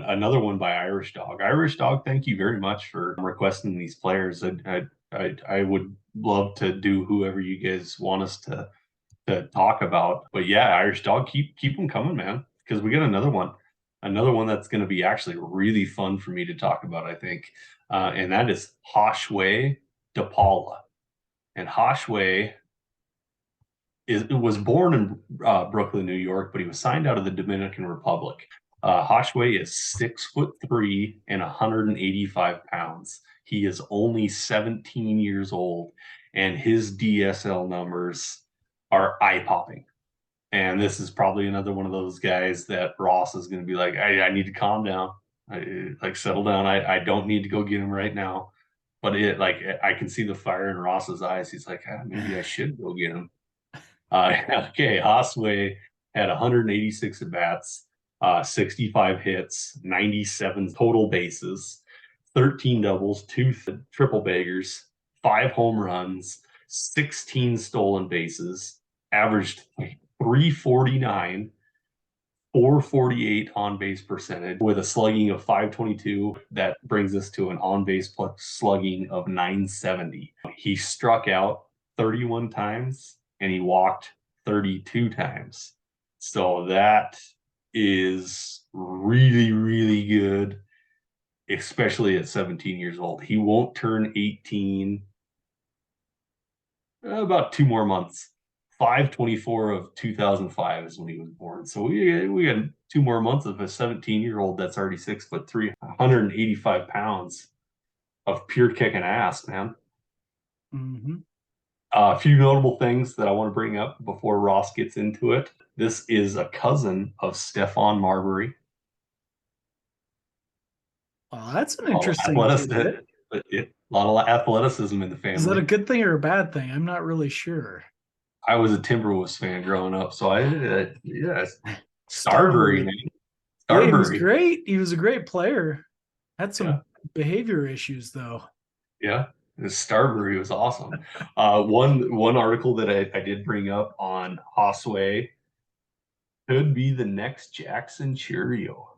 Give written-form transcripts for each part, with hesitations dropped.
another one by Irish Dog. Irish Dog, thank you very much for requesting these players. I would love to do whoever you guys want us to talk about. But yeah, Irish Dog, keep them coming, man, because we got another one that's going to be actually really fun for me to talk about, I think, and that is Hoshway de Paula. And Hoshway was born in Brooklyn, New York, but he was signed out of the Dominican Republic. Hoshway is 6'3" and 185 pounds. He is only 17 years old, and his DSL numbers are eye popping. And this is probably another one of those guys that Ross is going to be like, I need to calm down, like settle down. I don't need to go get him right now. But I can see the fire in Ross's eyes. He's like, maybe I should go get him. Okay, Hoshway had 186 at bats, 65 hits, 97 total bases, 13 doubles, two triple baggers, 5 home runs, 16 stolen bases, averaged 349, 448 on base percentage with a slugging of 522. That brings us to an on base plus slugging of 970. He struck out 31 times and he walked 32 times. So that is really, really good, especially at 17 years old. He won't turn 18 about 2 more months. 5/24 of 2005 is when he was born. So we got 2 more months of a 17-year-old that's already 6'3", 185 pounds of pure kicking ass, man. Mm-hmm. A few notable things that I want to bring up before Ross gets into it. This is a cousin of Stephon Marbury. Oh, that's an interesting tidbit. A lot of athleticism in the Is that a family. good thing or a bad thing? I'm not really sure. I was a Timberwolves fan growing up, so yeah, Starbury, Starbury. man. Yeah, he was Starbury. great. He was a great player. Had Yeah, some behavior issues though. yeah. The Starbury was awesome. One article that I did bring up on Hoshway could be the next Jackson Cheerio.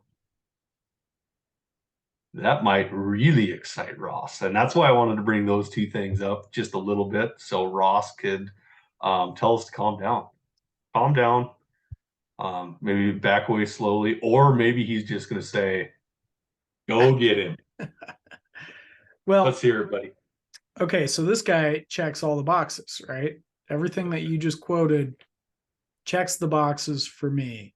That might really excite Ross. And that's why I wanted to bring those two things up just a little bit so Ross could tell us to calm down. Calm down. Maybe back away slowly, or maybe he's just going to say, go get him. Well, Let's hear it, buddy. okay, so this guy checks all the boxes, right? Everything that you just quoted checks the boxes for me.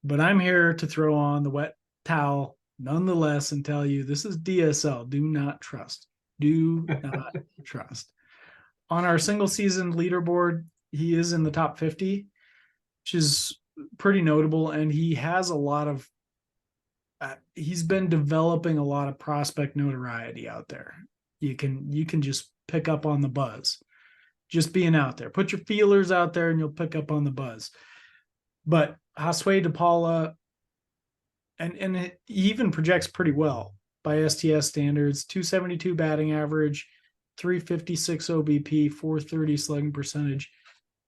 But I'm here to throw on the wet towel nonetheless and tell you this is DSL. Do not trust. Do not trust. On our single season leaderboard, he is in the top 50, which is pretty notable. And he has a lot of, he's been developing a lot of prospect notoriety out there. You can just pick up on the buzz. Just being out there. Put your feelers out there and you'll pick up on the buzz. But Josue de Paula, and he even projects pretty well by STS standards, 272 batting average, 356 OBP, 430 slugging percentage,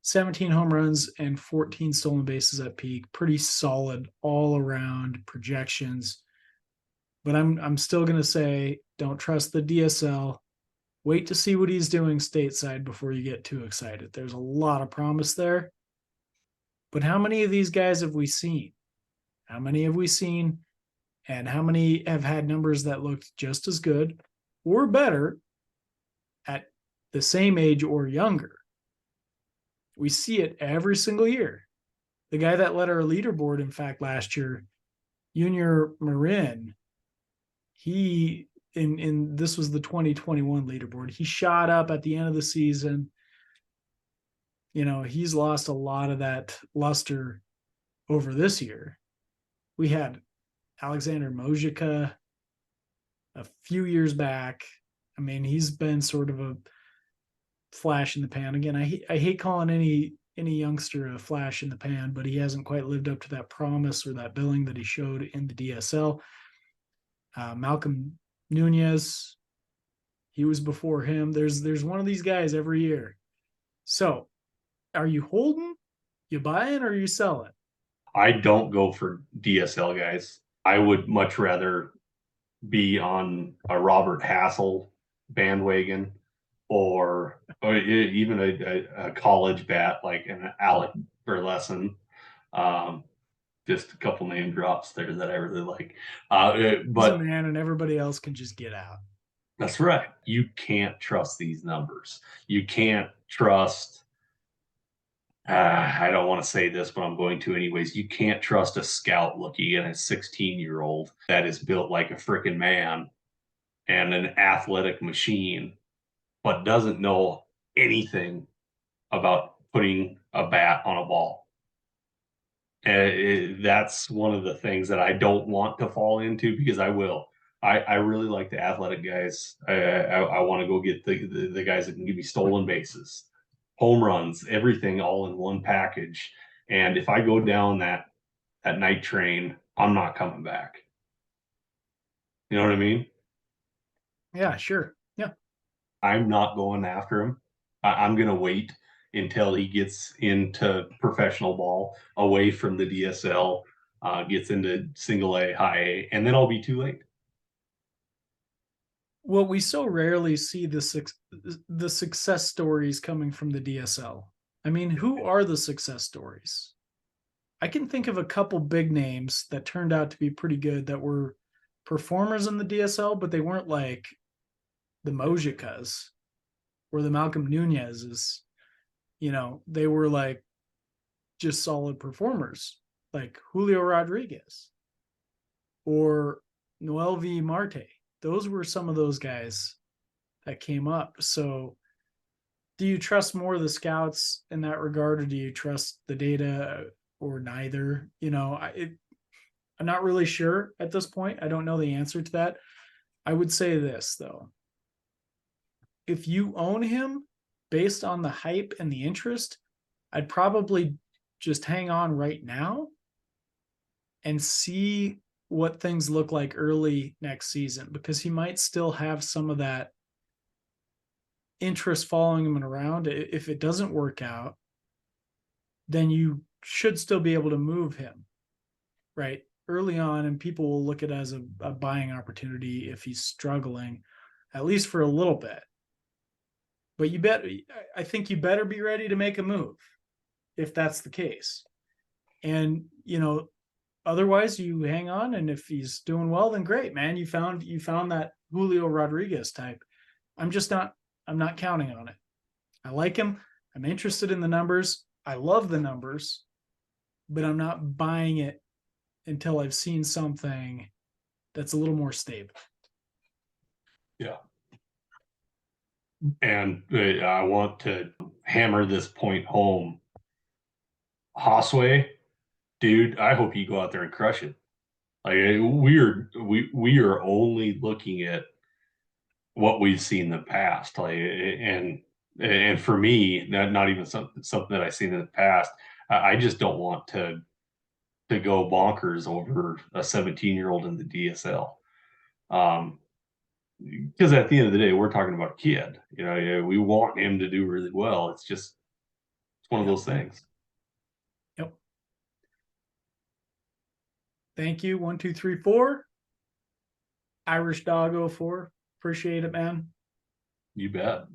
17 home runs, and 14 stolen bases at peak. Pretty solid all around projections. But I'm still going to say don't trust the DSL. Wait to see what he's doing stateside before you get too excited. There's a lot of promise there. But how many of these guys have we seen? How many have we seen? And how many have had numbers that looked just as good or better at the same age or younger? We see it every single year. The guy that led our leaderboard, in fact, last year, Junior Marin, he in this was the 2021 leaderboard. He shot up at the end of the season. You know, he's lost a lot of that luster over this year. We had Alexander Mojica a few years back. I mean, he's been sort of a flash in the pan. Again, I hate calling any youngster a flash in the pan, but he hasn't quite lived up to that promise or that billing that he showed in the DSL. Malcolm Nunez, he was before him. There's one of these guys every year. So, are you holding, you buying, or are you selling? I don't go for DSL guys. I would much rather be on a Robert Hassel bandwagon or even a college bat like an Alec Burleson. Just a couple name drops there that I really like. He's a But man, and everybody else can just get out. that's right. You can't trust these numbers. You can't trust. I don't want to say this, but I'm going to anyways. You can't trust a scout looking at a 16-year-old that is built like a freaking man and an athletic machine, but doesn't know anything about putting a bat on a ball. That's one of the things that I don't want to fall into because I will. I really like the athletic guys. I want to go get the guys that can give me stolen bases, home runs, everything all in one package. And if I go down that night train, I'm not coming back. You know what I mean? Yeah, sure. Yeah. I'm not going after him. I'm going to wait until he gets into professional ball, away from the DSL, gets into single A, high A, and then I'll be too late. Well, we so rarely see the success stories coming from the DSL. I mean, who are the success stories? I can think of a couple big names that turned out to be pretty good that were performers in the DSL, but they weren't like the Mojikas or the Malcolm Nunez's. They were like just solid performers, like Julio Rodriguez or Noel V. Marte. Those were some of those guys that came up. So, do you trust more of the scouts in that regard, or do you trust the data, or neither? I'm not really sure at this point. I don't know the answer to that. I would say this, though. If you own him based on the hype and the interest, I'd probably just hang on right now and see what things look like early next season, because he might still have some of that interest following him around. If it doesn't work out, then you should still be able to move him right early on, and people will look at it as a buying opportunity if he's struggling, at least for a little bit. But I think you better be ready to make a move if that's the case. And otherwise you hang on, and if he's doing well, then great, man. You found that Julio Rodriguez type. I'm not counting on it. I like him. I'm interested in the numbers. I love the numbers, but I'm not buying it until I've seen something that's a little more stable. Yeah. And I want to hammer this point home. Hoshway, dude, I hope you go out there and crush it. Like we are only looking at what we've seen in the past. Like and for me, not even something that I've seen in the past. I just don't want to go bonkers over a 17-year-old in the DSL. Because at the end of the day, we're talking about a kid. We want him to do really well. It's one of those things. Yep. Thank you. 1, 2, 3, 4. Irish Dog 04. Appreciate it, man. You bet.